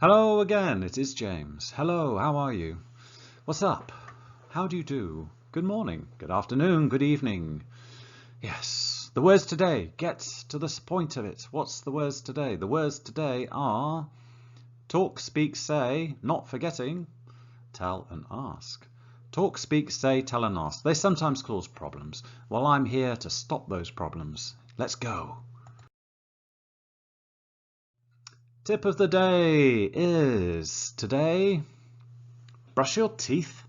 Hello again, it is James. Hello, how are you? What's up? How do you do? Good morning, good afternoon, good evening. Yes, the words today, get to the point of it. What's the words today? The words today are talk, speak, say, not forgetting, tell and ask. Talk, speak, say, tell and ask. They sometimes cause problems. Well, I'm here to stop those problems. Let's go. Tip of the day is today, brush your teeth.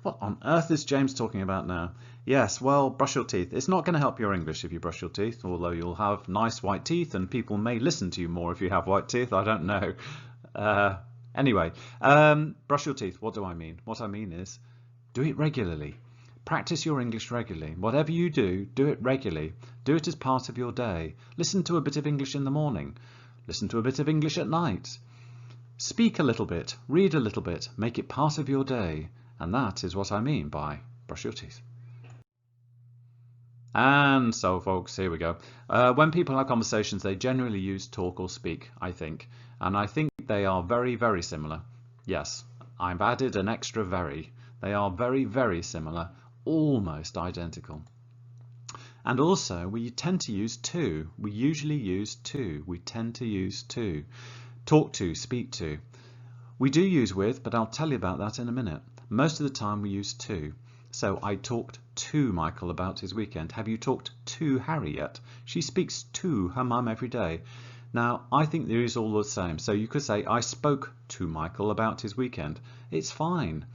What on earth is James talking about now? Yes, well, brush your teeth. It's not going to help your English if you brush your teeth, although you'll have nice white teeth and people may listen to you more if you have white teeth. I don't know. Anyway, brush your teeth. What do I mean? What I mean is do it regularly. Practice your English regularly. Whatever you do, do it regularly. Do it as part of your day. Listen to a bit of English in the morning. Listen to a bit of English at night. Speak a little bit, read a little bit, make it part of your day. And that is what I mean by brush your teeth. And so, folks, here we go. When people have conversations, they generally use talk or speak, I think. And I think they are very, very similar. Yes, I've added an extra very. They are very, very similar, almost identical. And also, we tend to use to. We usually use to. We tend to use to. Talk to, speak to. We do use with, but I'll tell you about that in a minute. Most of the time we use to. So I talked to Michael about his weekend. Have you talked to Harry yet? She speaks to her mum every day. Now, I think there is all the same. So you could say, I spoke to Michael about his weekend. It's fine.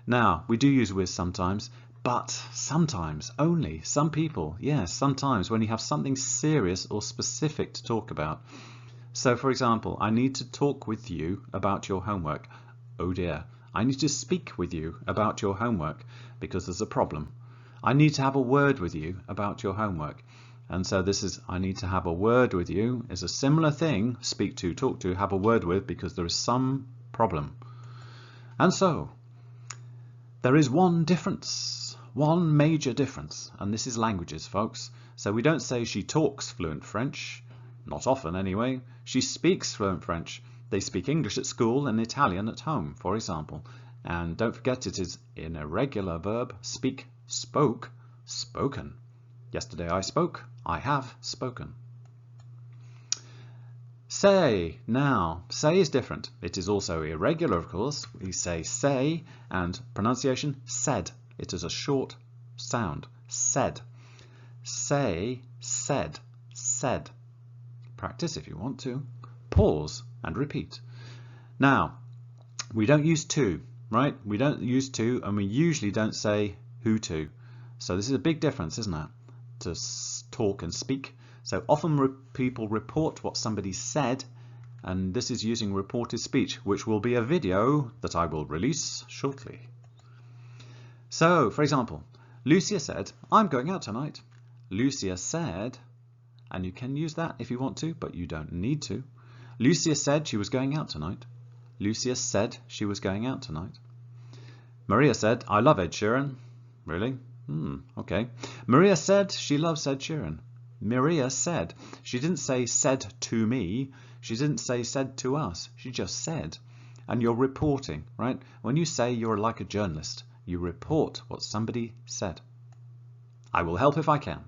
Now, we do use with sometimes. But sometimes, only, some people, yes, sometimes when you have something serious or specific to talk about. So, for example, I need to talk with you about your homework. Oh dear, I need to speak with you about your homework because there's a problem. I need to have a word with you about your homework. And so this is, I need to have a word with you is a similar thing, speak to, talk to, have a word with, because there is some problem. And so, there is one difference. One major difference, and this is languages, folks. So we don't say she talks fluent French, not often anyway. She speaks fluent French. They speak English at school and Italian at home, for example. And don't forget it is an irregular verb, speak, spoke, spoken. Yesterday I spoke, I have spoken. Say, now, say is different. It is also irregular, of course. We say, and pronunciation, said. It is a short sound. Said. Say, said, said. Practice if you want to. Pause and repeat. Now, we don't use to, right? We don't use to, and we usually don't say who to. So this is a big difference, isn't it? To talk and speak. So often people report what somebody said, and this is using reported speech, which will be a video that I will release shortly. So, for example, Lucia said, I'm going out tonight. Lucia said, and you can use that if you want to, but you don't need to. Lucia said she was going out tonight. Lucia said she was going out tonight. Maria said, I love Ed Sheeran. Really? Okay. Maria said she loves Ed Sheeran. Maria said. She didn't say said to me. She didn't say said to us. She just said. And you're reporting, right? When you say you're like a journalist, you report what somebody said. I will help if I can.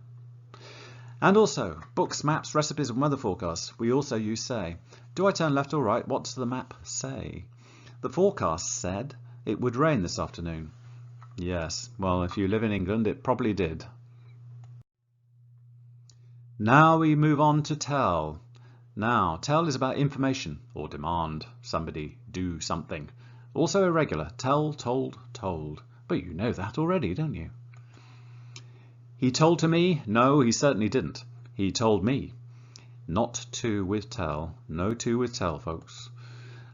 And also, books, maps, recipes and weather forecasts. We also use say. Do I turn left or right? What does the map say? The forecast said it would rain this afternoon. Yes, well, if you live in England, it probably did. Now we move on to tell. Now, tell is about information or demand. Somebody do something. Also irregular. Tell, told, told. But you know that already, don't you? He told to me. No, he certainly didn't. He told me. Not to with tell. No to with tell, folks.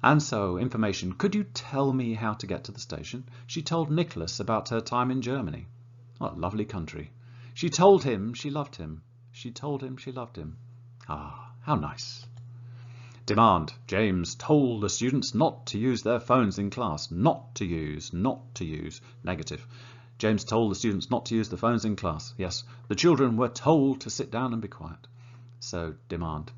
And so, information. Could you tell me how to get to the station? She told Nicholas about her time in Germany. What a lovely country. She told him she loved him. She told him she loved him. Ah, how nice. Demand. James told the students not to use their phones in class. Not to use, not to use. Negative. James told the students not to use the phones in class. Yes, the children were told to sit down and be quiet. So, demand.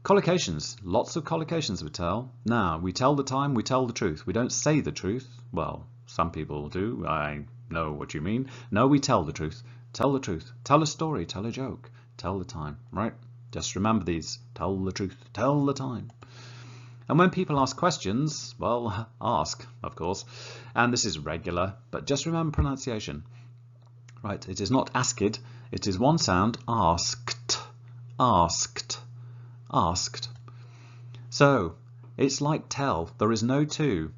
Collocations. Lots of collocations we tell. Now, we tell the time, we tell the truth. We don't say the truth. Well, some people do. I know what you mean. No, we tell the truth. Tell the truth. Tell a story. Tell a joke. Tell the time. Right? Just remember these. Tell the truth. Tell the time. And when people ask questions, well, ask, of course. And this is regular, but just remember pronunciation. Right? It is not asked. It is one sound. Asked. Asked. Asked. So, it's like tell. There is no to,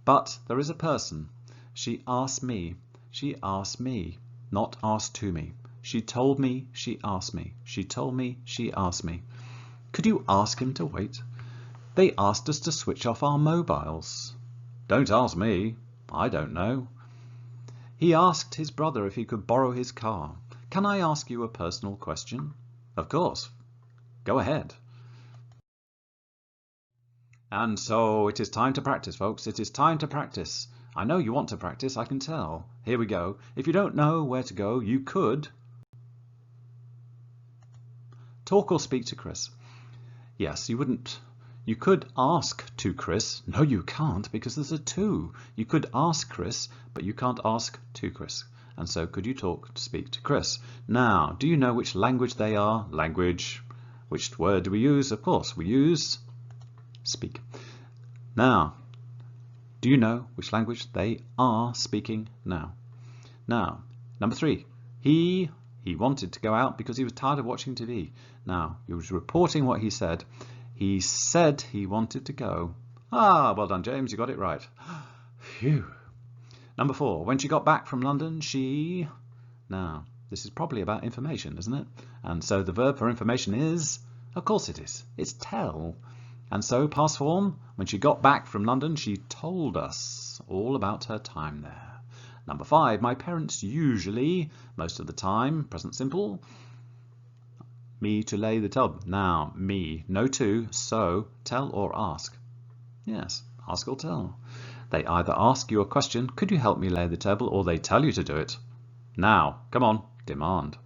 but there is a person. She asked me. She asked me, not asked to me. She told me, she asked me. She told me, she asked me. Could you ask him to wait? They asked us to switch off our mobiles. Don't ask me. I don't know. He asked his brother if he could borrow his car. Can I ask you a personal question? Of course. Go ahead. And so it is time to practice, folks. It is time to practice. I know you want to practice, I can tell. Here we go. If you don't know where to go, you could talk or speak to Chris. Yes, you wouldn't. You could ask to Chris. No, you can't, because there's a to. You could ask Chris, but you can't ask to Chris. And so could you talk to speak to Chris? Now, do you know which language they are? Language. Which word do we use? Of course, we use speak. Now, do you know which language they are speaking now? Now, number 3. He wanted to go out because he was tired of watching TV. Now, he was reporting what he said. He said he wanted to go. Ah, well done, James. You got it right. Phew. Number 4. When she got back from London, she... Now, this is probably about information, isn't it? And so the verb for information is... Of course it is. It's tell. And so, past form, when she got back from London, she told us all about her time there. Number 5, my parents usually, most of the time, present simple, me to lay the tub. Now, me, no to, so, tell or ask. Yes, ask or tell. They either ask you a question, could you help me lay the table, or they tell you to do it. Now, come on, demand.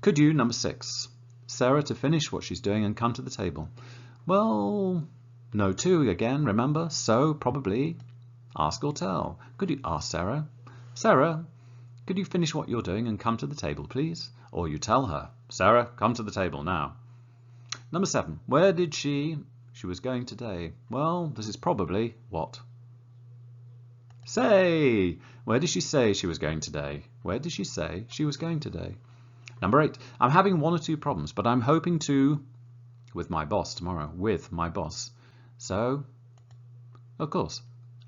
Could you, number 6, Sarah to finish what she's doing and come to the table. Well, no to again, remember, so probably ask or tell. Could you ask Sarah? Sarah, could you finish what you're doing and come to the table, please? Or you tell her, Sarah, come to the table now. Number 7, where did she was going today? Well, this is probably what? Say. Where did she say she was going today? Where did she say she was going today? Number 8, I'm having 1 or 2 problems, but I'm hoping to... with my boss tomorrow, with my boss. So, of course,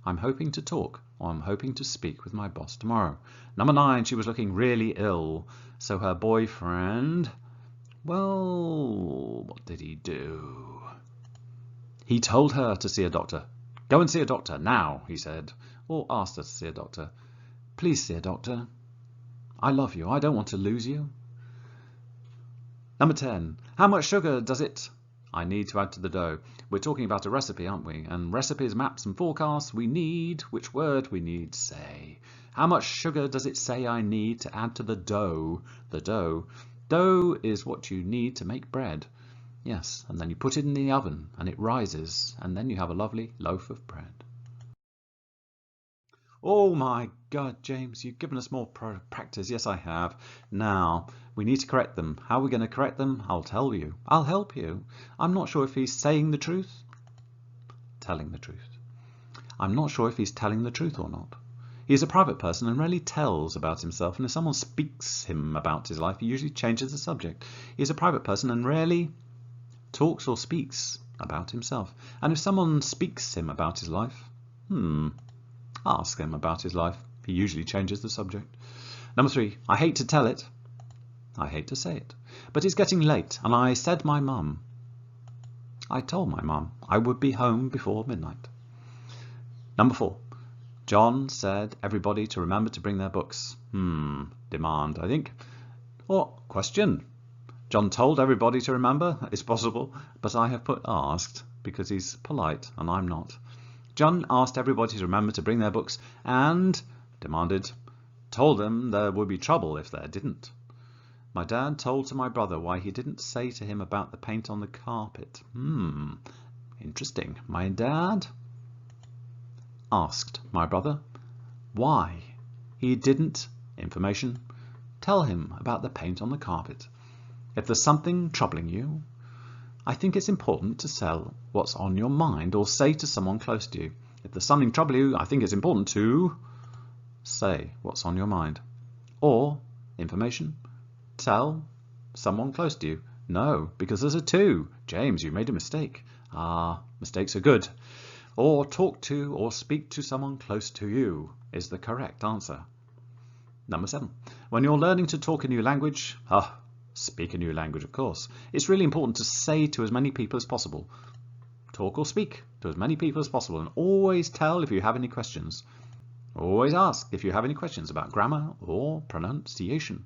I'm hoping to talk, or I'm hoping to speak with my boss tomorrow. Number 9, she was looking really ill. So her boyfriend, well, what did he do? He told her to see a doctor. Go and see a doctor now, he said, or asked her to see a doctor. Please see a doctor. I love you. I don't want to lose you. Number 10, how much sugar does it... I need to add to the dough. We're talking about a recipe, aren't we? And recipes, maps and forecasts, we need, which word we need, say. How much sugar does it say I need to add to the dough? The dough. Dough is what you need to make bread. Yes, and then you put it in the oven and it rises and then you have a lovely loaf of bread. Oh my God, James, you've given us more practice. Yes, I have. Now, we need to correct them. How are we going to correct them? I'll tell you. I'll help you. I'm not sure if he's saying the truth. Telling the truth. I'm not sure if he's telling the truth or not. He's a private person and rarely tells about himself. And if someone speaks him about his life, he usually changes the subject. He's a private person and rarely talks or speaks about himself. And if someone speaks him about his life, ask him about his life. He usually changes the subject. Number 3, I hate to tell it. I hate to say it. But it's getting late and I said my mum. I told my mum I would be home before midnight. Number 4, John said everybody to remember to bring their books. Demand, I think. Or question. John told everybody to remember. It's possible, but I have put asked because he's polite and I'm not. John asked everybody to remember to bring their books and demanded, told them there would be trouble if they didn't. My dad told to my brother why he didn't say to him about the paint on the carpet. Interesting. My dad asked my brother why he didn't, information, tell him about the paint on the carpet. If there's something troubling you, I think it's important to tell what's on your mind or say to someone close to you. If there's something troubling you, I think it's important to say what's on your mind. Or, information, tell someone close to you. No, because there's a two. James, you made a mistake. Mistakes are good. Or talk to or speak to someone close to you is the correct answer. Number 7. When you're learning to talk a new language, speak a new language, of course, it's really important to say to as many people as possible. Talk or speak to as many people as possible, and always tell if you have any questions. Always ask if you have any questions about grammar or pronunciation.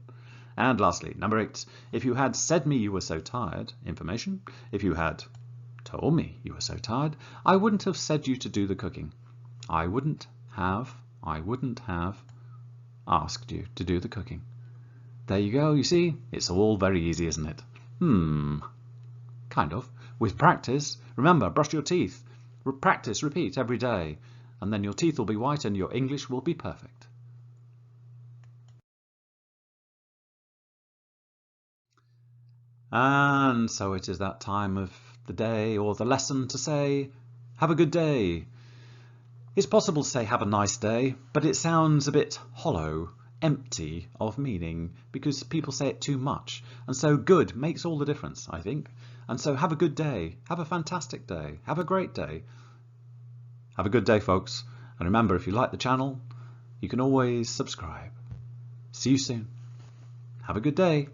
And lastly, number 8, if you had said me you were so tired, information, if you had told me you were so tired, I wouldn't have said you to do the cooking. I wouldn't have asked you to do the cooking. There you go, you see, it's all very easy, isn't it? Kind of. With practice, remember, brush your teeth. Practice, repeat every day, and then your teeth will be white and your English will be perfect. And so it is that time of the day or the lesson to say, have a good day. It's possible to say have a nice day, but it sounds a bit hollow, empty of meaning, because people say it too much. And so good makes all the difference, I think. And so have a good day, have a fantastic day, have a great day. Have a good day, folks. And remember, if you like the channel, you can always subscribe. See you soon. Have a good day.